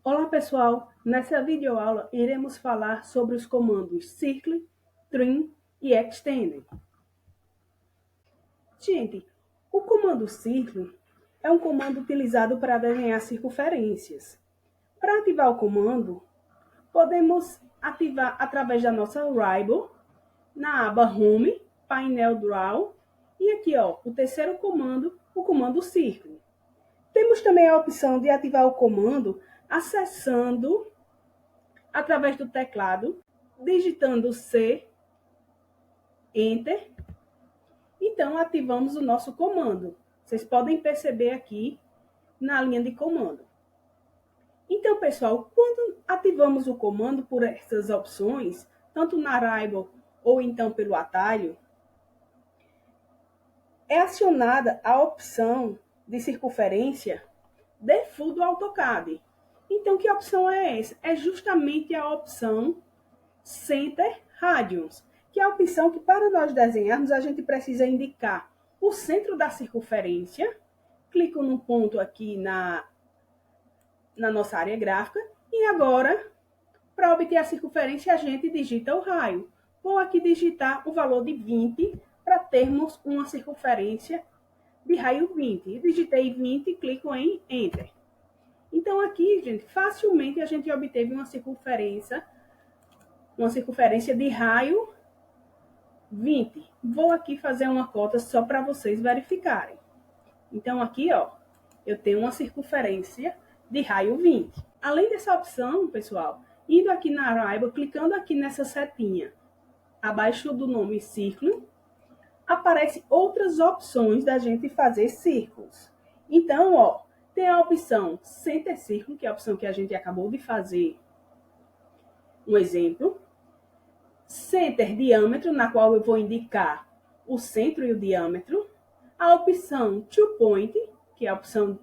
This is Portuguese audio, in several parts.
Olá pessoal, nessa videoaula iremos falar sobre os comandos circle, trim e extend. Gente, o comando circle é um comando utilizado para desenhar circunferências. Para ativar o comando, podemos ativar através da nossa Ribbon, na aba Home, Painel Draw, e aqui o terceiro comando, o comando circle. Temos também a opção de ativar o comando acessando através do teclado, digitando C, Enter. Então, ativamos o nosso comando. Vocês podem perceber aqui na linha de comando. Então, pessoal, quando ativamos o comando por essas opções, tanto na Ribbon ou então pelo atalho, é acionada a opção de circunferência Default do AutoCAD. Então, que opção é essa? É justamente a opção Center Radius, que é a opção que para nós desenharmos a gente precisa indicar o centro da circunferência. Clico no ponto aqui na nossa área gráfica e agora, para obter a circunferência, a gente digita o raio. Vou aqui digitar o valor de 20 para termos uma circunferência de raio 20. Digitei 20 e clico em Enter. Então aqui, gente, facilmente a gente obteve uma circunferência de raio 20. Vou aqui fazer uma cota só para vocês verificarem. Então aqui, eu tenho uma circunferência de raio 20. Além dessa opção, pessoal, indo aqui na Ribbon, clicando aqui nessa setinha, abaixo do nome círculo, aparecem outras opções da gente fazer círculos. Então, tem a opção Center Círculo, que é a opção que a gente acabou de fazer um exemplo. Center Diâmetro, na qual eu vou indicar o centro e o diâmetro. A opção To Point, que é a opção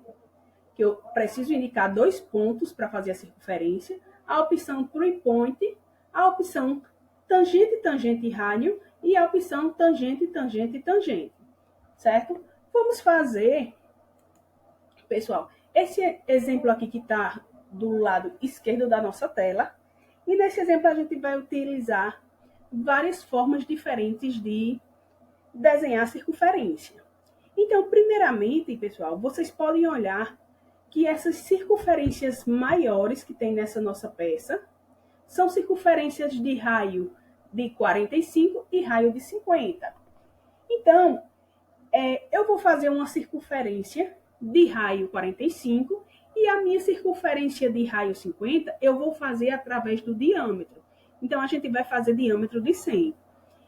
que eu preciso indicar 2 pontos para fazer a circunferência. A opção Three Point, a opção Tangente, Tangente e Rádio e a opção Tangente, Tangente e Tangente. Certo? Vamos fazer, pessoal, esse exemplo aqui que está do lado esquerdo da nossa tela. E nesse exemplo a gente vai utilizar várias formas diferentes de desenhar a circunferência. Então, primeiramente, pessoal, vocês podem olhar que essas circunferências maiores que tem nessa nossa peça são circunferências de raio de 45 e raio de 50. Então, eu vou fazer uma circunferência de raio 45 e a minha circunferência de raio 50 eu vou fazer através do diâmetro. Então, a gente vai fazer diâmetro de 100.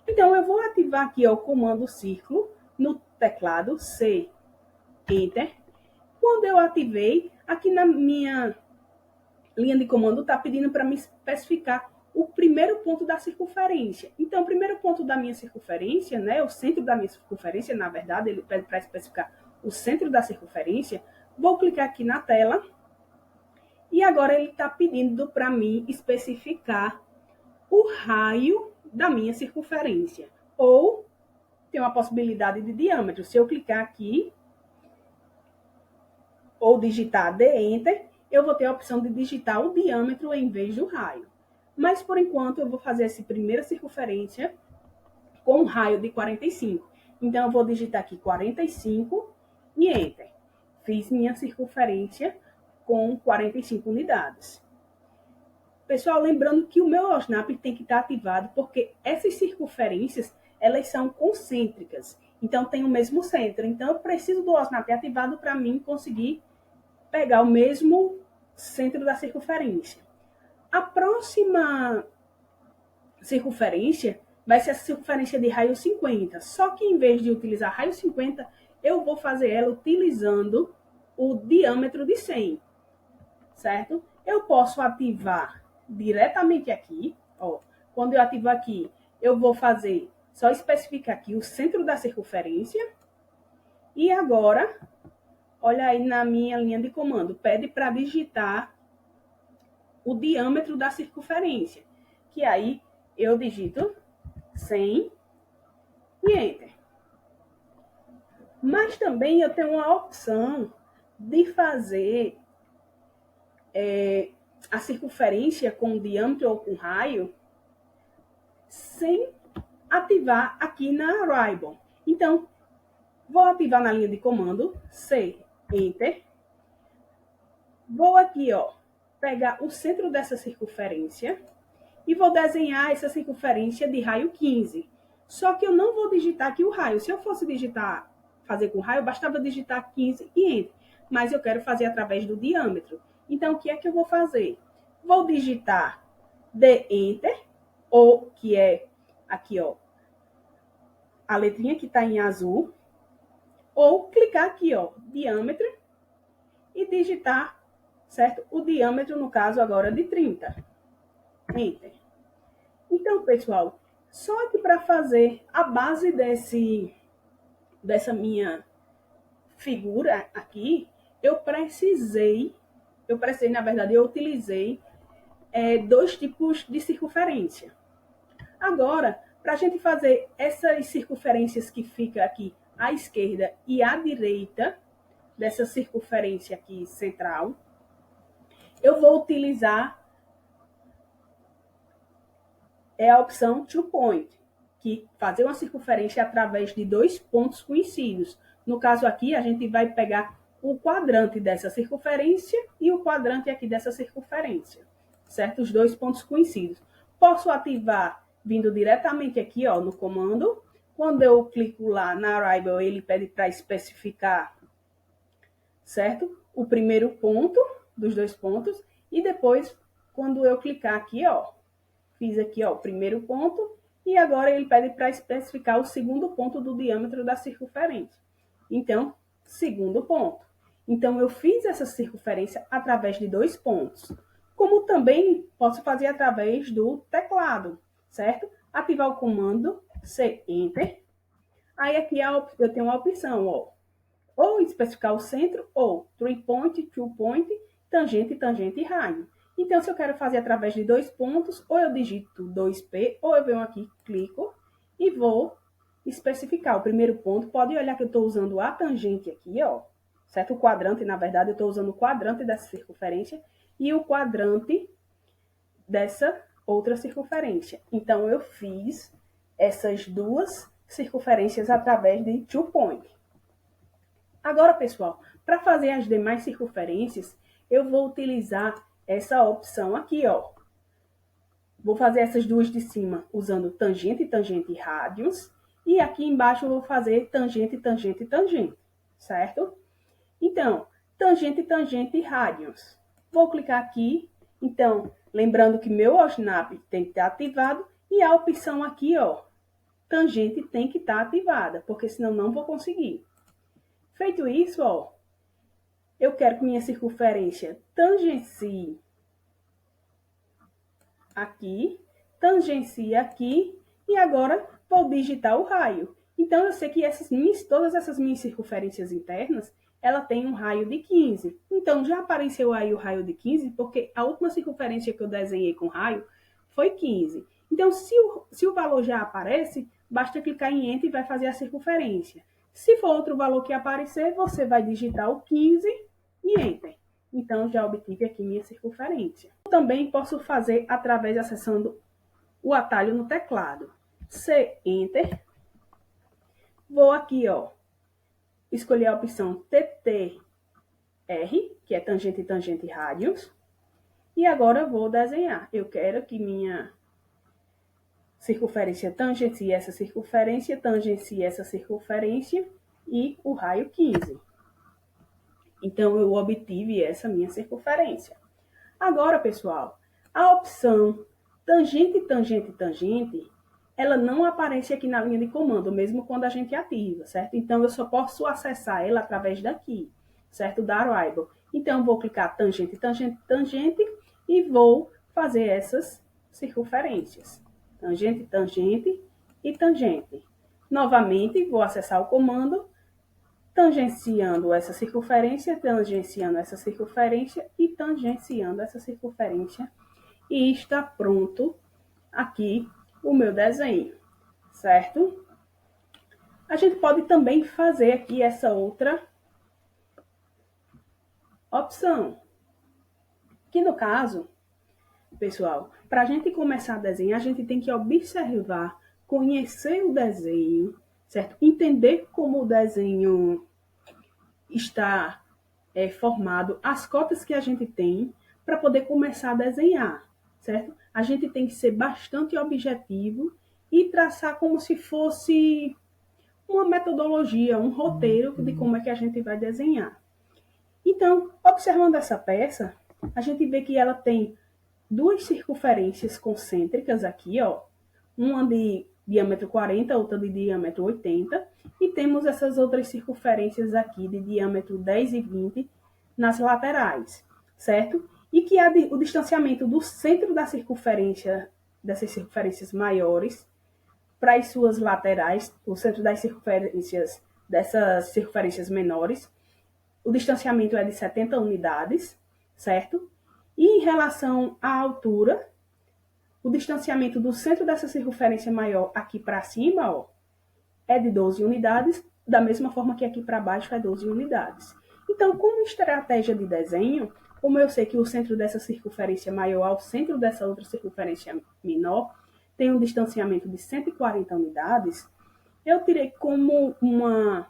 Então, eu vou ativar aqui o comando círculo no teclado C, Enter. Quando eu ativei, aqui na minha linha de comando está pedindo para me especificar o primeiro ponto da circunferência. Então, o primeiro ponto da minha circunferência, né, o centro da minha circunferência, na verdade, ele pede para especificar o centro da circunferência. Vou clicar aqui na tela e agora ele está pedindo para mim especificar o raio da minha circunferência. Ou tem uma possibilidade de diâmetro. Se eu clicar aqui ou digitar de Enter, eu vou ter a opção de digitar o diâmetro em vez do raio. Mas, por enquanto, eu vou fazer essa primeira circunferência com um raio de 45. Então, eu vou digitar aqui 45 e Enter. Fiz minha circunferência com 45 unidades. Pessoal, lembrando que o meu OSNAP tem que estar ativado, porque essas circunferências, elas são concêntricas. Então, tem o mesmo centro. Então, eu preciso do OSNAP ativado para mim conseguir pegar o mesmo centro da circunferência. A próxima circunferência vai ser a circunferência de raio 50. Só que em vez de utilizar raio 50, eu vou fazer ela utilizando o diâmetro de 100. Certo? Eu posso ativar diretamente aqui. Quando eu ativo aqui, eu vou fazer, só especificar aqui o centro da circunferência. E agora, olha aí na minha linha de comando, pede para digitar o diâmetro da circunferência, que aí eu digito 100 e Enter. Mas também eu tenho uma opção de fazer a circunferência com diâmetro ou com raio sem ativar aqui na Ribbon. Então, vou ativar na linha de comando, C, Enter. Vou aqui, ó, pegar o centro dessa circunferência e vou desenhar essa circunferência de raio 15. Só que eu não vou digitar aqui o raio. Se eu fosse digitar, fazer com raio, bastava digitar 15 e Enter. Mas eu quero fazer através do diâmetro. Então, o que é que eu vou fazer? Vou digitar D, Enter, ou que é aqui, ó, a letrinha que está em azul, ou clicar aqui, ó, diâmetro, e digitar, certo? O diâmetro, no caso, agora de 30. Enter. Então, pessoal, só que para fazer a base dessa minha figura aqui, eu utilizei dois tipos de circunferência. Agora, para a gente fazer essas circunferências que fica aqui à esquerda e à direita dessa circunferência aqui central, eu vou utilizar a opção To Point, que fazer uma circunferência através de dois pontos conhecidos. No caso aqui, a gente vai pegar o quadrante dessa circunferência e o quadrante aqui dessa circunferência, certo? Os dois pontos conhecidos. Posso ativar vindo diretamente aqui, ó, no comando. Quando eu clico lá na Ribbon, ele pede para especificar, certo? O primeiro ponto dos dois pontos. E depois, quando eu clicar aqui, ó, fiz aqui, ó, o primeiro ponto. E agora ele pede para especificar o segundo ponto do diâmetro da circunferência. Então, segundo ponto. Então, eu fiz essa circunferência através de dois pontos. Como também posso fazer através do teclado, certo? Ativar o comando C, Enter. Aí aqui eu tenho uma opção, ó, ou especificar o centro, ou 3 point, 2 point, tangente, tangente e raio. Então, se eu quero fazer através de dois pontos, ou eu digito 2P, ou eu venho aqui, clico e vou especificar o primeiro ponto. Pode olhar que eu estou usando a tangente aqui, ó, certo? O quadrante, na verdade, eu estou usando o quadrante dessa circunferência e o quadrante dessa outra circunferência. Então, eu fiz essas duas circunferências através de To Point. Agora, pessoal, para fazer as demais circunferências, eu vou utilizar essa opção aqui, ó. Vou fazer essas duas de cima usando tangente, tangente e rádios. E aqui embaixo eu vou fazer tangente, tangente e tangente, certo? Então, tangente, tangente e rádios. Vou clicar aqui. Então, lembrando que meu OSNAP tem que estar ativado. E a opção aqui, ó, tangente tem que estar ativada, porque senão não vou conseguir. Feito isso, ó, eu quero que minha circunferência tangencie aqui, tangencie aqui, e agora vou digitar o raio. Então, eu sei que todas essas minhas circunferências internas, ela tem um raio de 15. Então, já apareceu aí o raio de 15, porque a última circunferência que eu desenhei com raio foi 15. Então, se o valor já aparece, basta clicar em Enter e vai fazer a circunferência. Se for outro valor que aparecer, você vai digitar o 15 e Enter. Então, já obtive aqui minha circunferência. Também posso fazer através acessando o atalho no teclado. C, Enter. Vou aqui, ó, escolher a opção TTR, que é tangente, tangente e rádios. E agora vou desenhar. Eu quero que minha circunferência tangencie essa circunferência e o raio 15. Então, eu obtive essa minha circunferência. Agora, pessoal, a opção tangente, tangente, tangente, ela não aparece aqui na linha de comando, mesmo quando a gente ativa, certo? Então, eu só posso acessar ela através daqui, certo? Da Ribbon. Então, eu vou clicar tangente, tangente, tangente e vou fazer essas circunferências. Tangente, tangente e tangente. Novamente, vou acessar o comando, tangenciando essa circunferência, tangenciando essa circunferência e tangenciando essa circunferência. E está pronto aqui o meu desenho, certo? A gente pode também fazer aqui essa outra opção, que no caso pessoal, para a gente começar a desenhar, a gente tem que observar, conhecer o desenho, certo? Entender como o desenho está formado, as cotas que a gente tem para poder começar a desenhar, certo? A gente tem que ser bastante objetivo e traçar como se fosse uma metodologia, um roteiro de como é que a gente vai desenhar. Então, observando essa peça, a gente vê que ela tem duas circunferências concêntricas aqui, ó, uma de diâmetro 40, outra de diâmetro 80, e temos essas outras circunferências aqui de diâmetro 10 e 20 nas laterais, certo? E que o distanciamento do centro da circunferência, dessas circunferências maiores, para as suas laterais, o centro das circunferências dessas circunferências menores, o distanciamento é de 70 unidades, certo? E em relação à altura, o distanciamento do centro dessa circunferência maior aqui para cima, ó, é de 12 unidades, da mesma forma que aqui para baixo é 12 unidades. Então, como estratégia de desenho, como eu sei que o centro dessa circunferência maior ao centro dessa outra circunferência menor tem um distanciamento de 140 unidades, eu tirei como uma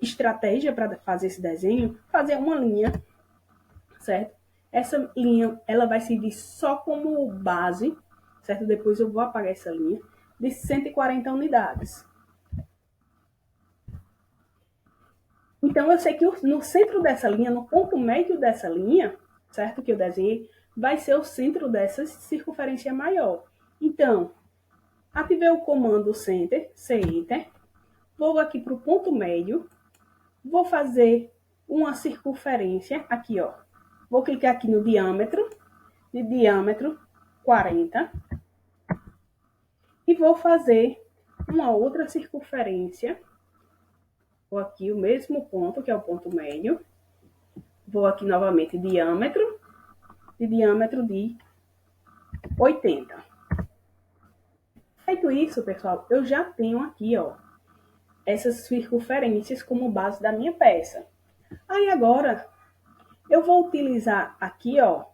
estratégia para fazer esse desenho, fazer uma linha, certo? Essa linha, ela vai servir só como base, certo? Depois eu vou apagar essa linha, de 140 unidades. Então, eu sei que no centro dessa linha, no ponto médio dessa linha, certo? Que eu desenhei, vai ser o centro dessa circunferência maior. Então, ativei o comando Center, Enter, vou aqui para o ponto médio, vou fazer uma circunferência, aqui ó, vou clicar aqui no diâmetro, de diâmetro 40, e vou fazer uma outra circunferência, vou aqui o mesmo ponto, que é o ponto médio, vou aqui novamente diâmetro, de diâmetro de 80. Feito isso, pessoal, eu já tenho aqui, ó, essas circunferências como base da minha peça. Aí agora, eu vou utilizar aqui, ó,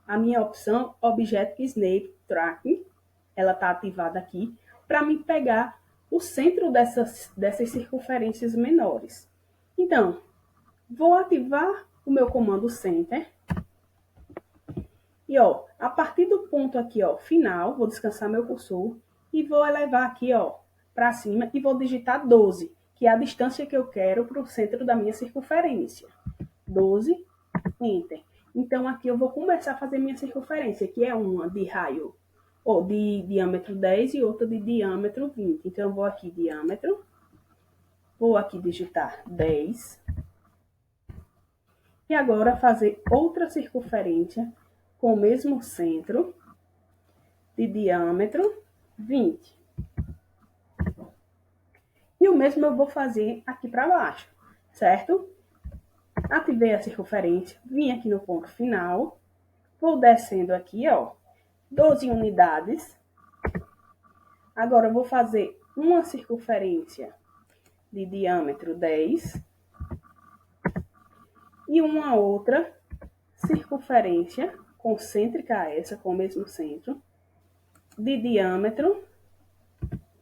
a minha opção Object Snap Tracking, ela está ativada aqui, para me pegar o centro dessas circunferências menores. Então, vou ativar o meu comando Center. E, ó, a partir do ponto aqui, ó, final, vou descansar meu cursor e vou elevar aqui, ó, para cima e vou digitar 12, que é a distância que eu quero para o centro da minha circunferência. 12, Enter. Então, aqui eu vou começar a fazer minha circunferência, que é uma de raio, ou de diâmetro 10 e outra de diâmetro 20. Então, eu vou aqui, diâmetro, vou aqui digitar 10. E agora fazer outra circunferência com o mesmo centro, de diâmetro 20. E o mesmo eu vou fazer aqui para baixo, certo? Ativei a circunferência, vim aqui no ponto final, vou descendo aqui, ó, 12 unidades. Agora eu vou fazer uma circunferência de diâmetro 10 e uma outra circunferência concêntrica a essa, com o mesmo centro, de diâmetro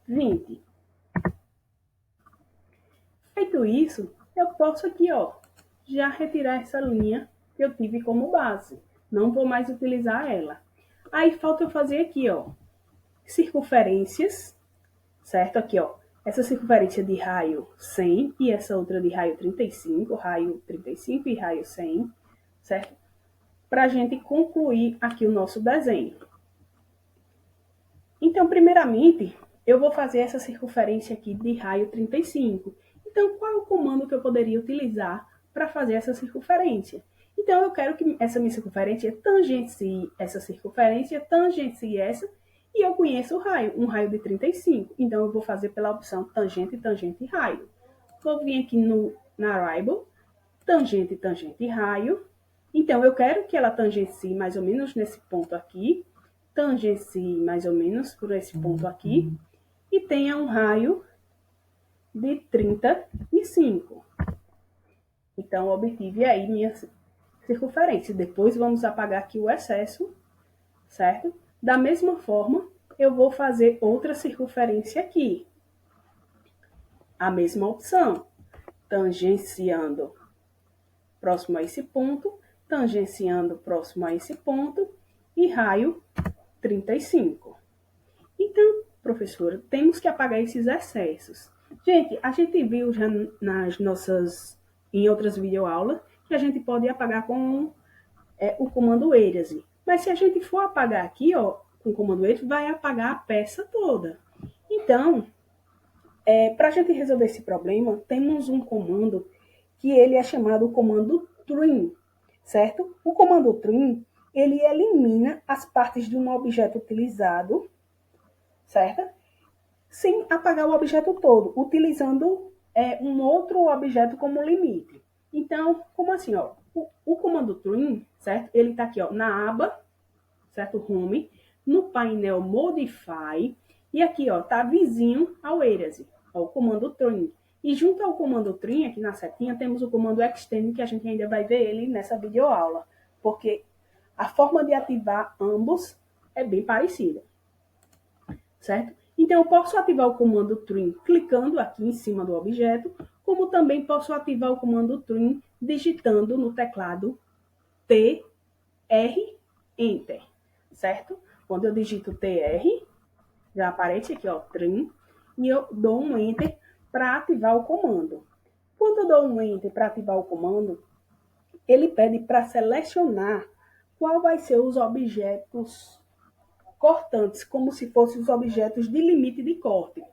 20. Feito isso, eu posso aqui, ó, já retirar essa linha que eu tive como base. Não vou mais utilizar ela. Aí falta eu fazer aqui, ó, circunferências, certo? Aqui, ó, essa circunferência de raio 100 e essa outra de raio 35 e raio 100, certo? Para a gente concluir aqui o nosso desenho. Então, primeiramente, eu vou fazer essa circunferência aqui de raio 35. Então, qual é o comando que eu poderia utilizar para fazer essa circunferência? Então, eu quero que essa minha circunferência tangencie essa circunferência, tangencie essa, e eu conheço o raio, um raio de 35. Então, eu vou fazer pela opção tangente, tangente, raio. Vou vir aqui na Variable, tangente, tangente, raio. Então, eu quero que ela tangencie mais ou menos nesse ponto aqui, tangencie mais ou menos por esse ponto aqui, e tenha um raio de 35. Então, obtive aí minha circunferência. Depois vamos apagar aqui o excesso, certo? Da mesma forma, eu vou fazer outra circunferência aqui. A mesma opção, tangenciando próximo a esse ponto, tangenciando próximo a esse ponto e raio 35. Então, professora, temos que apagar esses excessos. Gente, a gente viu já em outras videoaulas, que a gente pode apagar com o comando Erase. Mas se a gente for apagar aqui, ó, com o comando Erase, vai apagar a peça toda. Então, para a gente resolver esse problema, temos um comando que ele é chamado comando trim, certo? O comando trim, ele elimina as partes de um objeto utilizado, certo? Sem apagar o objeto todo, utilizando um outro objeto como limite. Então, como assim, ó? O comando trim, certo? Ele está aqui, ó, na aba, certo? Home, no painel Modify, e aqui, ó, tá vizinho ao Erase, ó, o comando trim. E junto ao comando trim, aqui na setinha, temos o comando extend, que a gente ainda vai ver ele nessa videoaula, porque a forma de ativar ambos é bem parecida, certo? Então, eu posso ativar o comando trim clicando aqui em cima do objeto, como também posso ativar o comando trim digitando no teclado TR Enter, certo? Quando eu digito TR, já aparece aqui, ó, trim, e eu dou um Enter para ativar o comando. Quando eu dou um Enter para ativar o comando, ele pede para selecionar qual vai ser os objetos cortantes, como se fossem os objetos de limite de corte.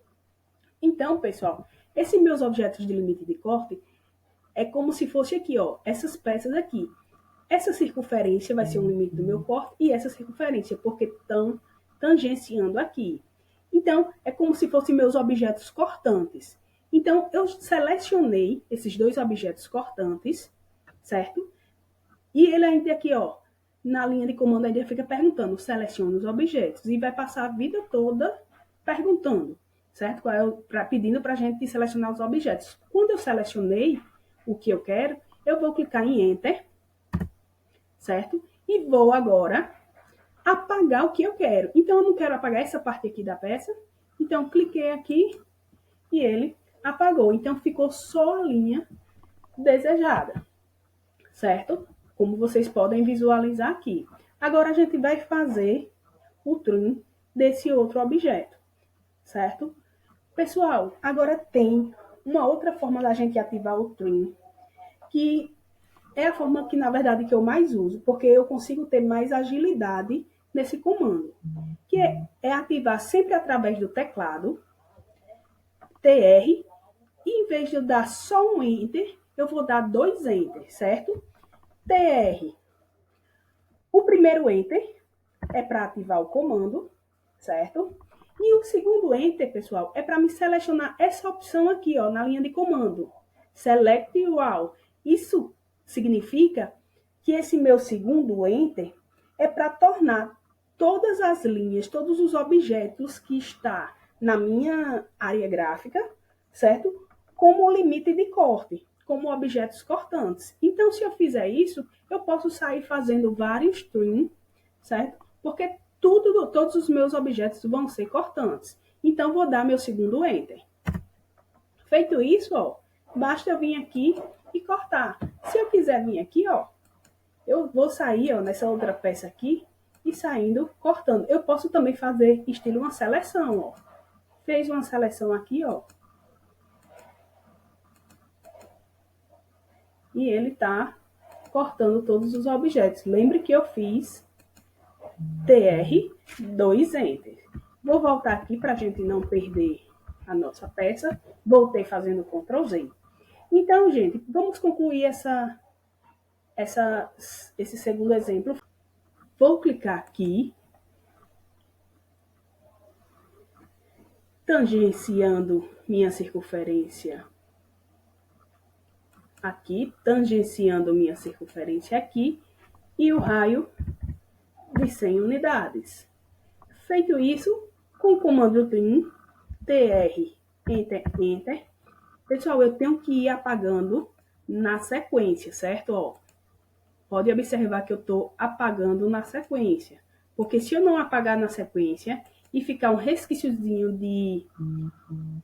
Então, pessoal, esses meus objetos de limite de corte é como se fosse aqui, ó, essas peças aqui. Essa circunferência vai ser o limite do meu corte e essa circunferência, porque estão tangenciando aqui. Então, é como se fossem meus objetos cortantes. Então, eu selecionei esses dois objetos cortantes, certo? E ele ainda aqui, ó, na linha de comando, ainda fica perguntando, selecione os objetos. E vai passar a vida toda perguntando, certo? Pedindo para a gente selecionar os objetos. Quando eu selecionei o que eu quero, eu vou clicar em Enter, certo? E vou agora apagar o que eu quero. Então, eu não quero apagar essa parte aqui da peça. Então, cliquei aqui e ele apagou. Então, ficou só a linha desejada, certo? Como vocês podem visualizar aqui. Agora, a gente vai fazer o trim desse outro objeto, certo? Pessoal, agora tem uma outra forma da gente ativar o trim, que é a forma que, na verdade, que eu mais uso, porque eu consigo ter mais agilidade nesse comando, que é ativar sempre através do teclado, TR, e em vez de eu dar só um Enter, eu vou dar 2 Enter, certo? TR. O primeiro Enter é para ativar o comando, certo? E o segundo Enter, pessoal, é para me selecionar essa opção aqui, ó, na linha de comando. Select All. Isso significa que esse meu segundo Enter é para tornar todas as linhas, todos os objetos que está na minha área gráfica, certo? Como limite de corte, como objetos cortantes. Então, se eu fizer isso, eu posso sair fazendo vários trim, certo? Porque todos os meus objetos vão ser cortantes. Então, vou dar meu segundo Enter. Feito isso, ó, basta eu vir aqui e cortar. Se eu quiser vir aqui, ó, eu vou sair, ó, nessa outra peça aqui e saindo, cortando. Eu posso também fazer estilo uma seleção, ó. Fez uma seleção aqui, ó. E ele tá cortando todos os objetos. Lembre que eu fiz TR, 2 Enter. Vou voltar aqui para a gente não perder a nossa peça. Voltei fazendo Ctrl Z. Então, gente, vamos concluir esse segundo exemplo. Vou clicar aqui, tangenciando minha circunferência aqui, tangenciando minha circunferência aqui, e o raio de 100 unidades. Feito isso, com o comando trim, TR, Enter, Enter, pessoal, eu tenho que ir apagando na sequência, certo? Ó, pode observar que eu estou apagando na sequência. Porque se eu não apagar na sequência e ficar um resquíciozinho de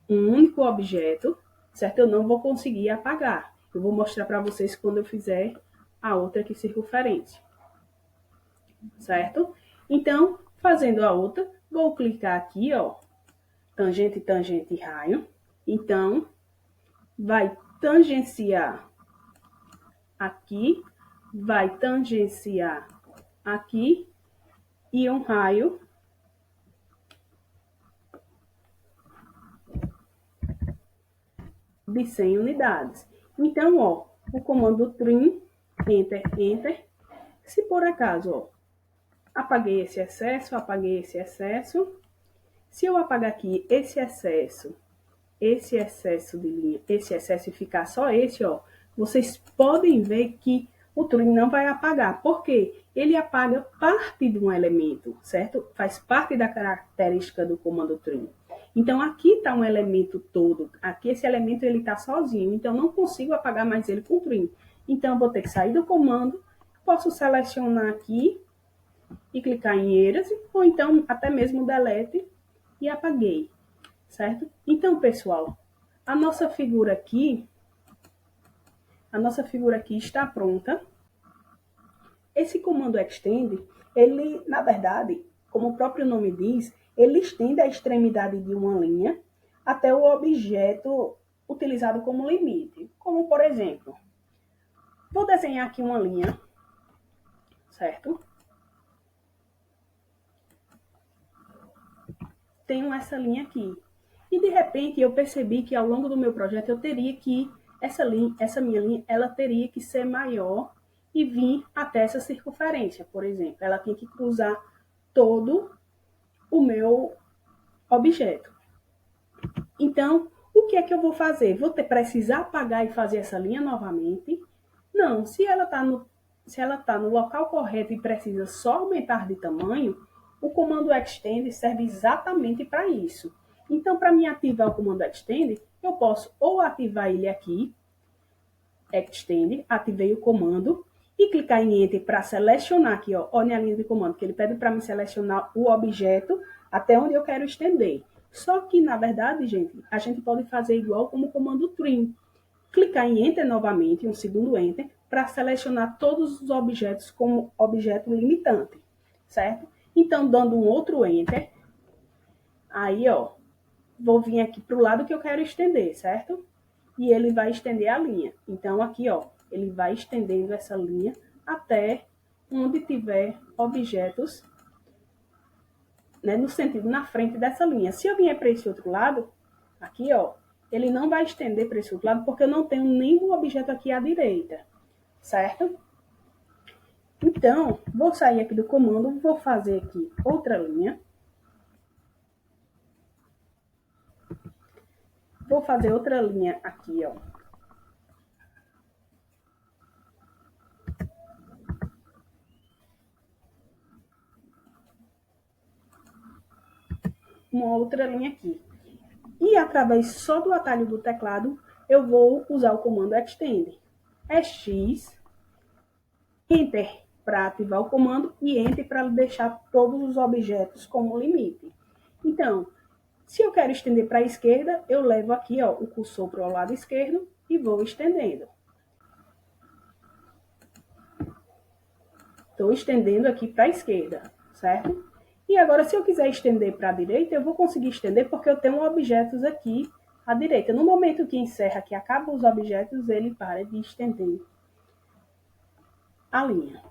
um único objeto, certo? Eu não vou conseguir apagar. Eu vou mostrar para vocês quando eu fizer a outra aqui circunferência, certo? Então, fazendo a outra, vou clicar aqui, ó, tangente, tangente, raio. Então, vai tangenciar aqui, vai tangenciar aqui e um raio de 100 unidades. Então, ó, o comando trim, enter, enter. Se por acaso, ó, apaguei esse excesso. Se eu apagar aqui esse excesso de linha, esse excesso e ficar só esse, ó, vocês podem ver que o trim não vai apagar. Por quê? Ele apaga parte de um elemento, certo? Faz parte da característica do comando trim. Então, aqui está um elemento todo. Aqui esse elemento ele está sozinho. Então, não consigo apagar mais ele com trim. Então, eu vou ter que sair do comando. Posso selecionar aqui e clicar em Erase, ou então até mesmo Delete e apaguei, certo? Então, pessoal, a nossa figura aqui está pronta. Esse comando Extend, ele, na verdade, como o próprio nome diz, ele estende a extremidade de uma linha até o objeto utilizado como limite. Como, por exemplo, vou desenhar aqui uma linha, certo? Tenho essa linha aqui. E, de repente, eu percebi que, ao longo do meu projeto, eu teria que, essa minha linha, ela teria que ser maior e vir até essa circunferência, por exemplo. Ela tem que cruzar todo o meu objeto. Então, o que é que eu vou fazer? Vou precisar apagar e fazer essa linha novamente? Não, se ela está no local correto e precisa só aumentar de tamanho, o comando Extend serve exatamente para isso. Então, para me ativar o comando Extend, eu posso ou ativar ele aqui, Extend, ativei o comando, e clicar em Enter para selecionar aqui, ó, olha a linha de comando, que ele pede para me selecionar o objeto até onde eu quero estender. Só que, na verdade, gente, a gente pode fazer igual como o comando Trim. Clicar em Enter novamente, um segundo Enter, para selecionar todos os objetos como objeto limitante, certo? Então, dando um outro Enter, aí, ó, vou vir aqui para o lado que eu quero estender, certo? E ele vai estender a linha. Então, aqui, ó, ele vai estendendo essa linha até onde tiver objetos, né, no sentido, na frente dessa linha. Se eu vier para esse outro lado, aqui, ó, ele não vai estender para esse outro lado, porque eu não tenho nenhum objeto aqui à direita, certo? Então, vou sair aqui do comando, vou fazer aqui outra linha. Vou fazer outra linha aqui, ó. Uma outra linha aqui. E através só do atalho do teclado, eu vou usar o comando Extend. É X, Enter para ativar o comando e Enter para deixar todos os objetos como limite. Então, se eu quero estender para a esquerda, eu levo aqui, ó, o cursor para o lado esquerdo e vou estendendo. Estou estendendo aqui para a esquerda, certo? E agora, se eu quiser estender para a direita, eu vou conseguir estender porque eu tenho objetos aqui à direita. No momento que encerra, que acaba os objetos, ele para de estender a linha.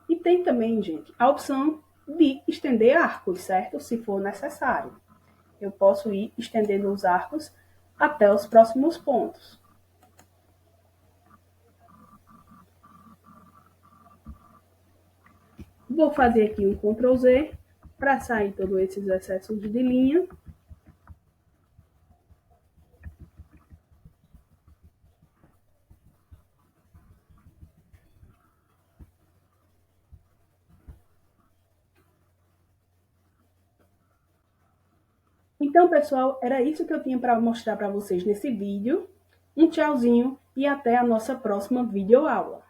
E tem também, gente, a opção de estender arcos, certo? Se for necessário. Eu posso ir estendendo os arcos até os próximos pontos. Vou fazer aqui um Ctrl Z para sair todos esses excessos de linha. Então, pessoal, era isso que eu tinha para mostrar para vocês nesse vídeo. Um tchauzinho e até a nossa próxima videoaula.